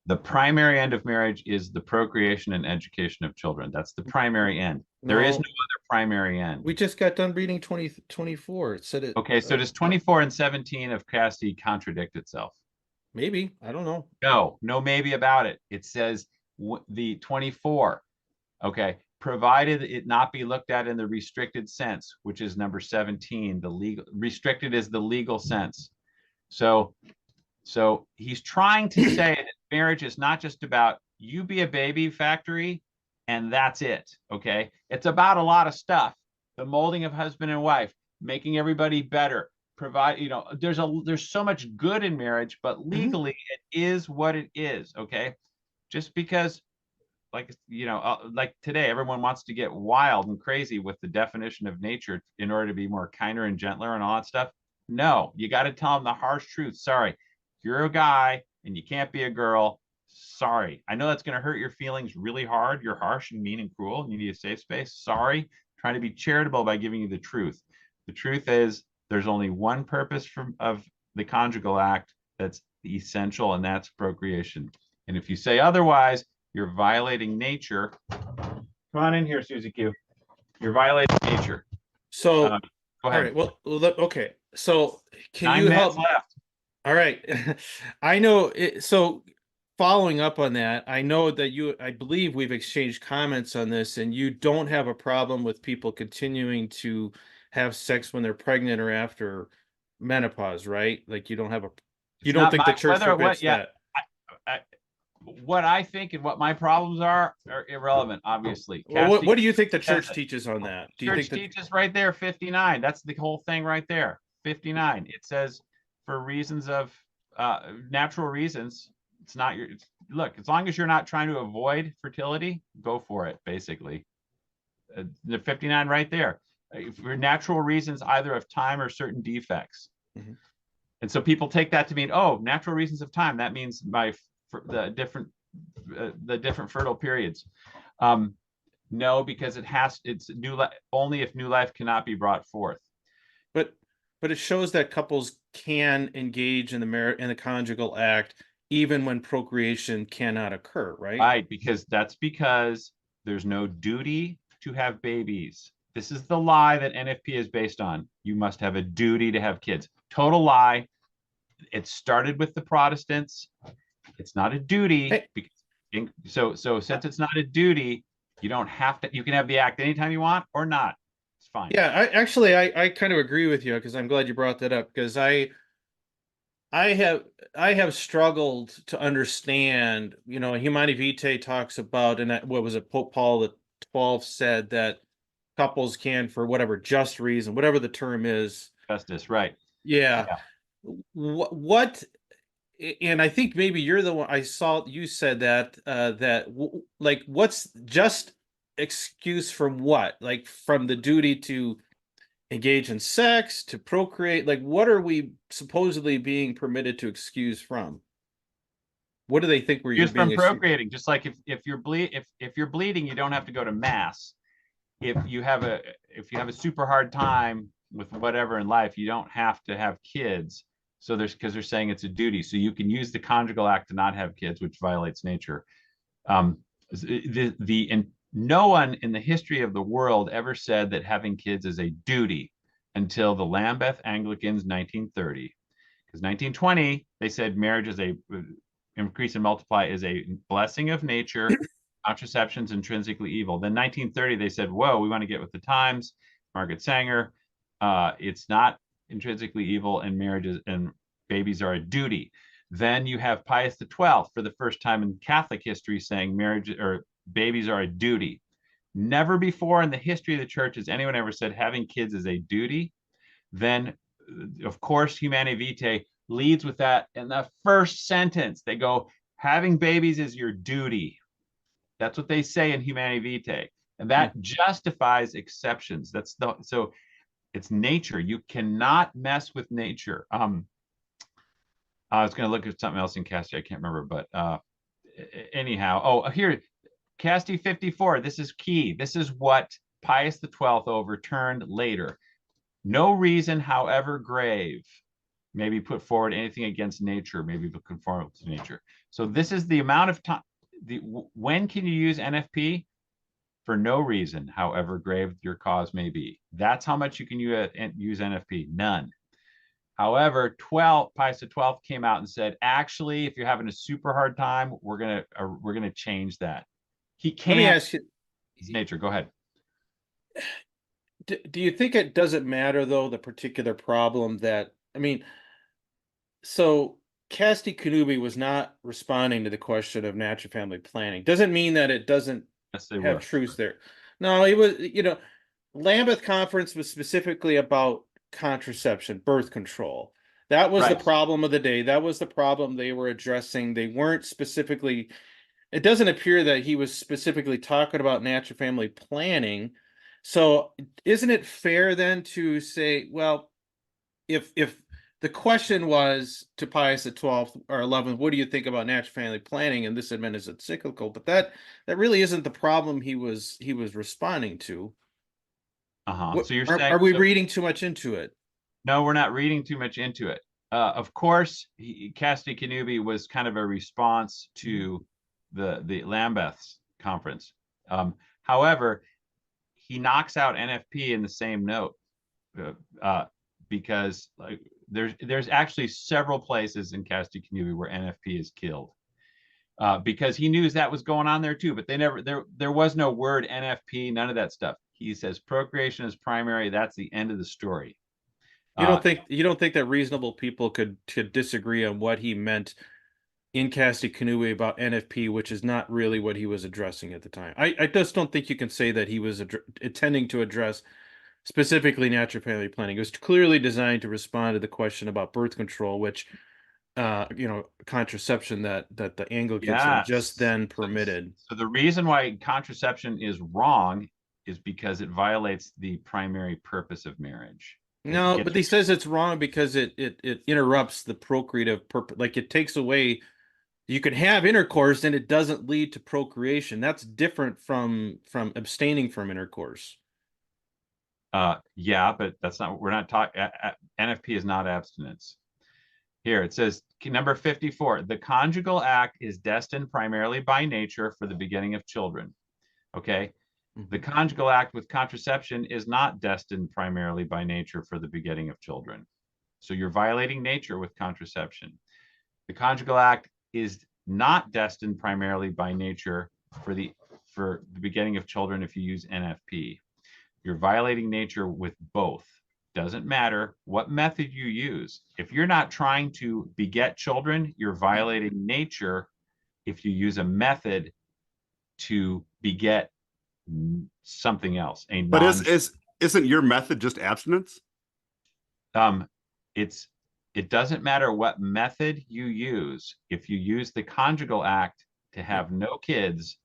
The primary end of marriage is the procreation and education of children. That's the primary end. There is No. no other primary end. We just got done reading 2024. It said it. Okay, so does 24 and 17 of chastity contradict itself? Maybe. I don't know. No maybe about it. It says the 24, okay, provided it not be looked at in the restricted sense, which is number 17. The legal restricted is the legal sense. So he's trying to say that marriage is not just about you be a baby factory and that's it. Okay, it's about a lot of stuff. The molding of husband and wife, making everybody better, provide, there's so much good in marriage, but legally it is what it is. Okay, just because, like like today everyone wants to get wild and crazy with the definition of nature in order to be more kinder and gentler and all that stuff. No, you got to tell them the harsh truth. Sorry, you're a guy and you can't be a girl. Sorry, I know that's going to hurt your feelings really hard. You're harsh and mean and cruel and you need a safe space. Sorry, trying to be charitable by giving you the truth. The truth is there's only one purpose of the conjugal act that's essential, and that's procreation. And if you say otherwise, you're violating nature. Come on in here, Susie Q. You're violating nature. So, Go all ahead. right. Well, okay. So, can 9 you minutes help? left. All right. I know it. So, following up on that, I know that I believe we've exchanged comments on this, and you don't have a problem with people continuing to have sex when they're pregnant or after menopause, right? Like you don't think the church forbids that. What I think and what my problems are irrelevant, obviously. Well, what do you think the church teaches on that? Do you Church think teaches right there, 59. That's the whole thing right there. 59. It says for reasons of natural reasons, it's not your look, as long as you're not trying to avoid fertility, go for it, basically. The 59 right there. For natural reasons, either of time or certain defects. Mhm. And so people take that to mean, oh, natural reasons of time. That means the different fertile periods. No, because it's only if new life cannot be brought forth. But it shows that couples can engage in the conjugal act even when procreation cannot occur, right? Right, because there's no duty to have babies. This is the lie that NFP is based on. You must have a duty to have kids. Total lie. It started with the Protestants. It's not a duty. Hey. So since it's not a duty, you don't have to. You can have the act anytime you want or not. It's fine. Yeah, I kind of agree with you because I'm glad you brought that up because I have struggled to understand. Humani Vitae talks about, and what was it? Pope Paul XII said that couples can, for whatever just reason, whatever the term is. Justice, right? Yeah. What and I think maybe you're the one. I saw you said that like what's just excuse from what? Like from the duty to engage in sex, to procreate? Like what are we supposedly being permitted to excuse from? What do they think we're Just being from procreating? Just like if you're bleeding, you don't have to go to mass. If you have a super hard time with whatever in life, you don't have to have kids. So because they're saying it's a duty, so you can use the conjugal act to not have kids, which violates nature. No one in the history of the world ever said that having kids is a duty until the Lambeth Anglicans 1930. Because 1920 they said marriage is increase and multiply is a blessing of nature. Contraception's intrinsically evil. Then 1930 they said, whoa, we want to get with the times. Margaret Sanger, it's not intrinsically evil, and marriages and babies are a duty. Then you have Pius XII for the first time in Catholic history saying marriage or babies are a duty. Never before in the history of the church has anyone ever said having kids is a duty. Then, of course, Humani Vitae leads with that in the first sentence. They go, having babies is your duty. That's what they say in Humani Vitae, and that justifies exceptions. So it's nature. You cannot mess with nature. I was going to look at something else in Cassie. I can't remember, but anyhow. Oh, here, Casti 54. This is key. This is what Pius XII overturned later. No reason, however grave, may be put forward anything against nature, may be conformable to nature. So this is the amount of time. When can you use NFP? For no reason, however grave your cause may be. That's how much you can use NFP. None. However, Pius XII came out and said, actually, if you're having a super hard time, we're gonna change that. He can't. Let me ask you, It's nature. Go ahead. do you think it doesn't matter though, the particular problem that, I mean, so Casti Connubii was not responding to the question of natural family planning. Doesn't mean that it doesn't Yes, they have were. truths there. No, it was, Lambeth Conference was specifically about contraception, birth control. That was the Right. problem of the day. That was the problem they were addressing. They weren't specifically, it doesn't appear that he was specifically talking about natural family planning. So isn't it fair then to say, well, if the question was to Pius XII or XI, what do you think about natural family planning? And this amendment is encyclical, but that really isn't the problem he was responding to. So you're saying, are we reading too much into it? no, we're not reading too much into it. Of course, Casti Connubii was kind of a response to the Lambeth's conference. However, he knocks out NFP in the same note, because like there's actually several places in Casti Connubii where NFP is killed, because he knew that was going on there too. But there was no word NFP, none of that stuff. He says procreation is primary. That's the end of the story. You don't think that reasonable people could disagree on what he meant in Casti Connubii about NFP, which is not really what he was addressing at the time. I just don't think you can say that he was intending to address specifically natural family planning. It was clearly designed to respond to the question about birth control, which contraception that the Anglicans had just then permitted. So the reason why contraception is wrong is because it violates the primary purpose of marriage. No, but he says it's wrong because it interrupts the procreative purpose. Like it takes away, you can have intercourse and it doesn't lead to procreation. That's different from abstaining from intercourse. Yeah, but that's not, we're not talking, NFP is not abstinence. Here it says, number 54, the conjugal act is destined primarily by nature for the begetting of children. Okay. The conjugal act with contraception is not destined primarily by nature for the begetting of children. So you're violating nature with contraception. The conjugal act is not destined primarily by nature for the begetting of children if you use NFP. You're violating nature with both. Doesn't matter what method you use. If you're not trying to beget children, you're violating nature if you use a method to beget something else. But isn't your method just abstinence? It doesn't matter what method you use. If you use the conjugal act to have no kids,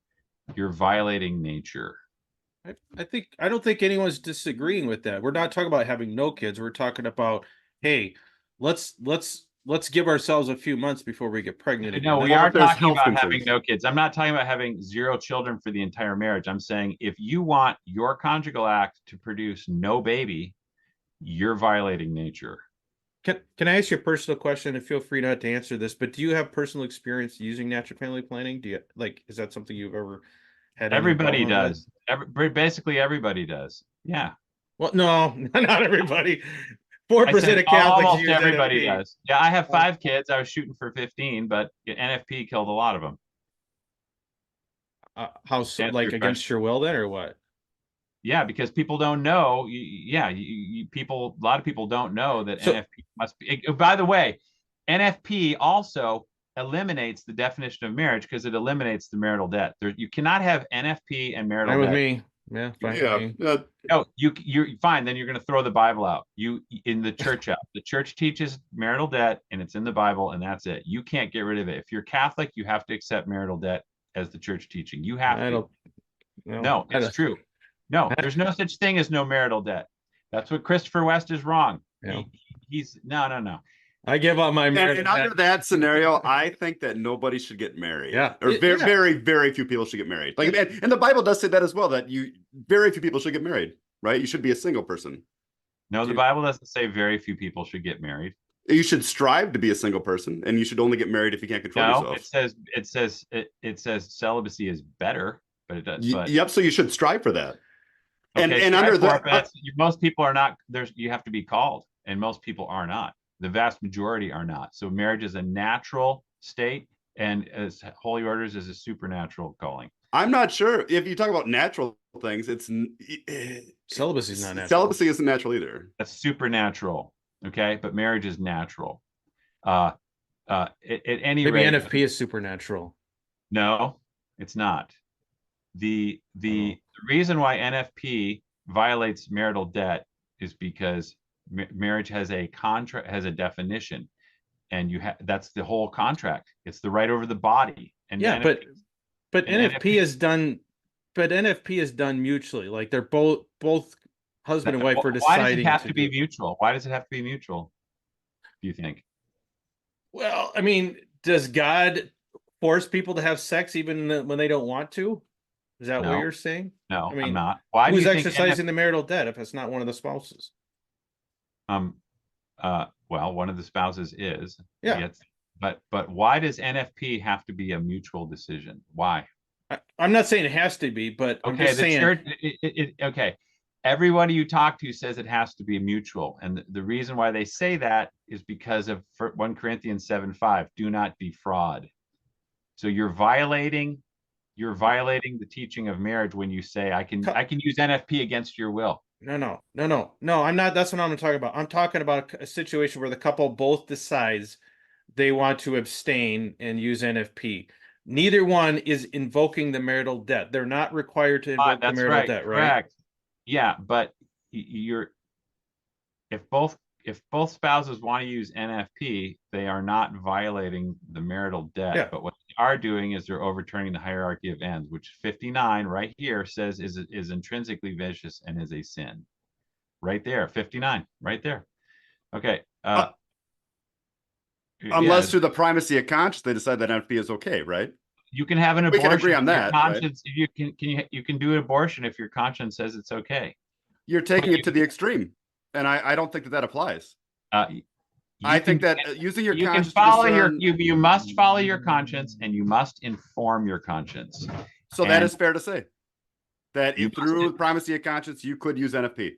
you're violating nature. I don't think anyone's disagreeing with that. We're not talking about having no kids. We're talking about, hey, let's give ourselves a few months before we get pregnant. No, we are talking about having no kids. I'm not talking about having 0 children for the entire marriage. I'm saying if you want your conjugal act to produce no baby, you're violating nature. Can I ask you a personal question? And feel free not to answer this, but do you have personal experience using natural family planning? Do you is that something you've ever had? Everybody does. Basically everybody does. Yeah. Well, no, not everybody. 4% of Catholics almost use everybody NFP. does. Yeah, I have 5 kids. I was shooting for 15, but NFP killed a lot of them. How so? Like against your will, then, or what? Yeah, because people don't know. Yeah, a lot of people don't know that NFP must be. By the way, NFP also eliminates the definition of marriage because it eliminates the marital debt. You cannot have NFP and marital debt. With me. Yeah, fine. Yeah. No, you're fine. Then you're going to throw the Bible out. In the church out. The church teaches marital debt, and it's in the Bible, and that's it. You can't get rid of it. If you're Catholic, you have to accept marital debt as the church teaching. You have to. No, it's true. No, there's no such thing as no marital debt. That's what Christopher West is wrong. Yeah. He's no. I give up my marriage. And under that scenario, I think that nobody should get married. Yeah. Or very, Yeah. very, very few people should get married. Like, and the Bible does say that as well, that very few people should get married, right? You should be a single person. No, the Bible doesn't say very few people should get married. You should strive to be a single person, and you should only get married if you can't control No, yourself. it says celibacy is better, but it does. But Yep. So you should strive for that. okay, and under the most people are not. You have to be called, and most people are not. The vast majority are not. So marriage is a natural state, and as holy orders is a supernatural calling. I'm not sure if you talk about natural things. Celibacy is not natural. Celibacy isn't natural either. That's supernatural. Okay, but marriage is natural. At any Maybe rate, NFP is supernatural. no, it's not. The reason why NFP violates marital debt is because marriage has a contract, has a definition, and that's the whole contract. It's the right over the body. And yeah, NFP, but NFP is done. But NFP is done mutually. Like they're both husband and wife are deciding. Why does it have to be mutual? Why does it have to be mutual? Do you think? Well, I mean, does God force people to have sex even when they don't want to? Is that what you're saying? No, I mean, I'm not. Why who's do you think exercising the marital debt if it's not one of the spouses? Well, one of the spouses is. Yeah. But why does NFP have to be a mutual decision? Why? I'm not saying it has to be, but I'm Okay, just saying. church, okay. Everybody you talk to says it has to be mutual. And the reason why they say that is because of 1 Corinthians 7:5, do not defraud. So you're violating the teaching of marriage when you say I can use NFP against your will. No, I'm not. That's what I'm talking about. I'm talking about a situation where the couple both decides they want to abstain and use NFP. Neither one is invoking the marital debt. They're not required to invoke the marital debt, right? Correct. Yeah, but if both spouses want to use NFP, they are not violating the marital debt. Yeah. But what they are doing is they're overturning the hierarchy of ends, which 59 right here says is intrinsically vicious and is a sin. Right there, 59, right there. Okay. Unless through the primacy of conscience they decide that NFP is okay, right? You can have an abortion. We can agree on that. Conscience, right? you can do an abortion if your conscience says it's okay. You're taking it to the extreme, and I don't think that applies. I think that using your conscience, you must follow your conscience, and you must inform your conscience. So that is fair to say that through primacy of conscience, you could use NFP.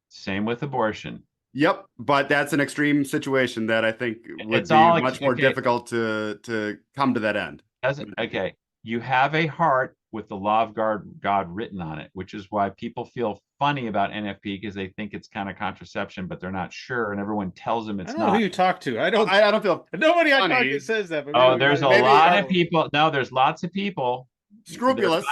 Same with abortion. Yep, but that's an extreme situation that I think would be much more difficult to come to that end. Okay, you have a heart with the law of God written on it, which is why people feel funny about NFP because they think it's kind of contraception, but they're not sure, and everyone tells them it's not. I don't know who you talk to. I don't feel nobody I talk to says that. But there's a lot of people. No, there's lots of people scrupulous.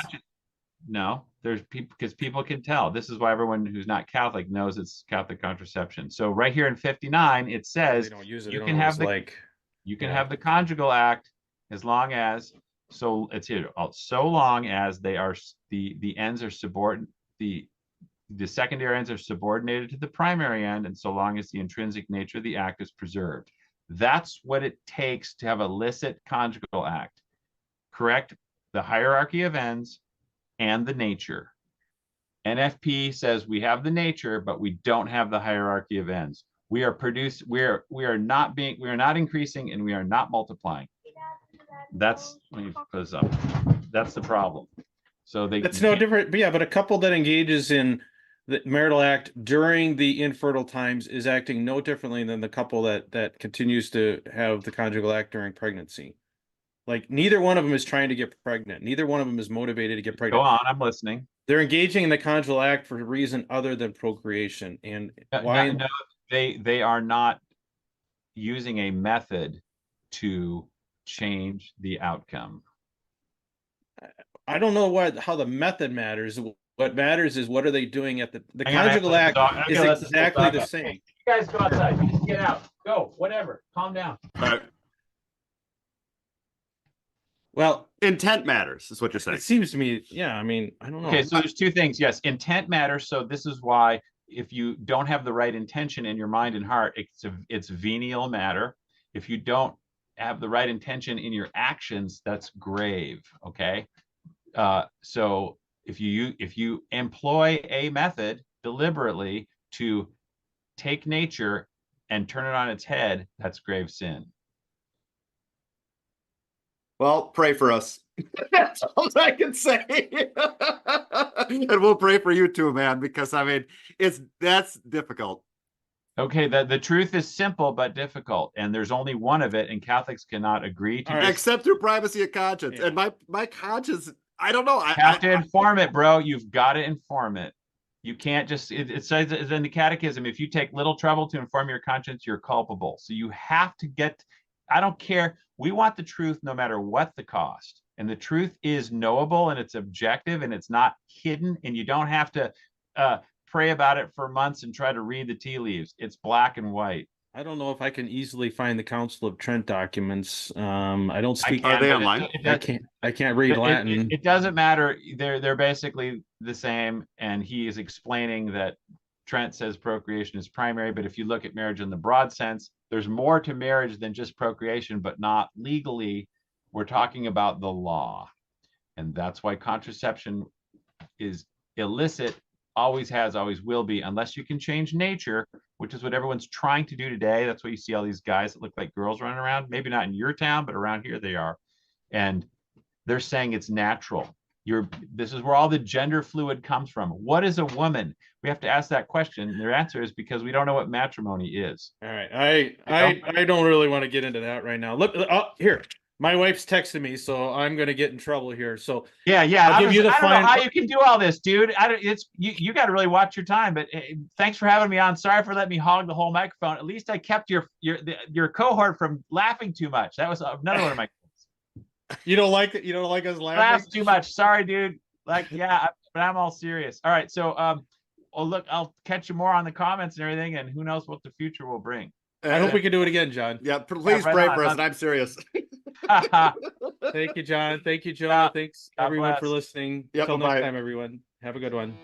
No, there's people because people can tell. This is why everyone who's not Catholic knows it's Catholic contraception. So right here in 59, it says you can have the conjugal act as long as so long as they are the ends are subordinate the secondary ends are subordinated to the primary end, and so long as the intrinsic nature of the act is preserved. That's what it takes to have a licit conjugal act. Correct the hierarchy of ends and the nature. NFP says we have the nature, but we don't have the hierarchy of ends. We are not increasing, and we are not multiplying. That's let me put this up. That's the problem. So it's no different. But yeah, but a couple that engages in the marital act during the infertile times is acting no differently than the couple that continues to have the conjugal act during pregnancy. Like neither one of them is trying to get pregnant. Neither one of them is motivated to get pregnant. Go on, I'm listening. They're engaging in the conjugal act for a reason other than procreation. And why? No, they are not using a method to change the outcome. I don't know how the method matters. What matters is what are they doing at the conjugal act is exactly the same. You guys go outside. You just get out. Go. Whatever. Calm down. Well, intent matters is what you're saying. It seems to me, yeah. I mean, I don't know. Okay, so there's two things. Yes, intent matters. So this is why if you don't have the right intention in your mind and heart, it's venial matter. If you don't have the right intention in your actions, that's grave. Okay. So if you employ a method deliberately to take nature and turn it on its head, that's grave sin. Well, pray for us. That's all I can say. And we'll pray for you too, man, because I mean, that's difficult. Okay, the truth is simple but difficult, and there's only one of it, and Catholics cannot agree to this. Except through privacy of conscience. Yeah. And my conscience, I don't know. You have to inform it, bro. You've got to inform it. You can't just, it says in the catechism, if you take little trouble to inform your conscience, you're culpable. So you have to get, I don't care. We want the truth no matter what the cost. And the truth is knowable, and it's objective, and it's not hidden, and you don't have to pray about it for months and try to read the tea leaves. It's black and white. I don't know if I can easily find the Council of Trent documents. I don't speak. Are they online? I can't read Latin. It doesn't matter. They're basically the same. And he is explaining that Trent says procreation is primary, but if you look at marriage in the broad sense, there's more to marriage than just procreation, but not legally. We're talking about the law. And that's why contraception is illicit, always has, always will be, unless you can change nature, which is what everyone's trying to do today. That's why you see all these guys that look like girls running around, maybe not in your town, but around here they are. And they're saying it's natural. This is where all the gender fluid comes from. What is a woman? We have to ask that question. And their answer is because we don't know what matrimony is. All right. I don't really want to get into that right now. Look, here. My wife's texting me, so I'm going to get in trouble here. So yeah. I'll give you the I don't know final. how you can do all this, dude. You got to really watch your time. But thanks for having me on. Sorry for letting me hog the whole microphone. At least I kept your cohort from laughing too much. That was another one of my. You don't like it? You don't like us laughing? Laugh too much. Sorry, dude. Like, yeah, but I'm all serious. All right, so well, look, I'll catch you more on the comments and everything, and who knows what the future will bring. I hope we can do it again, John. Yeah, please right pray on. for us, and I'm serious. Thank you, John. Thank you, Joe. Thanks God everyone bless. for listening. Yep, Until bye-bye. next time, everyone. Have a good one.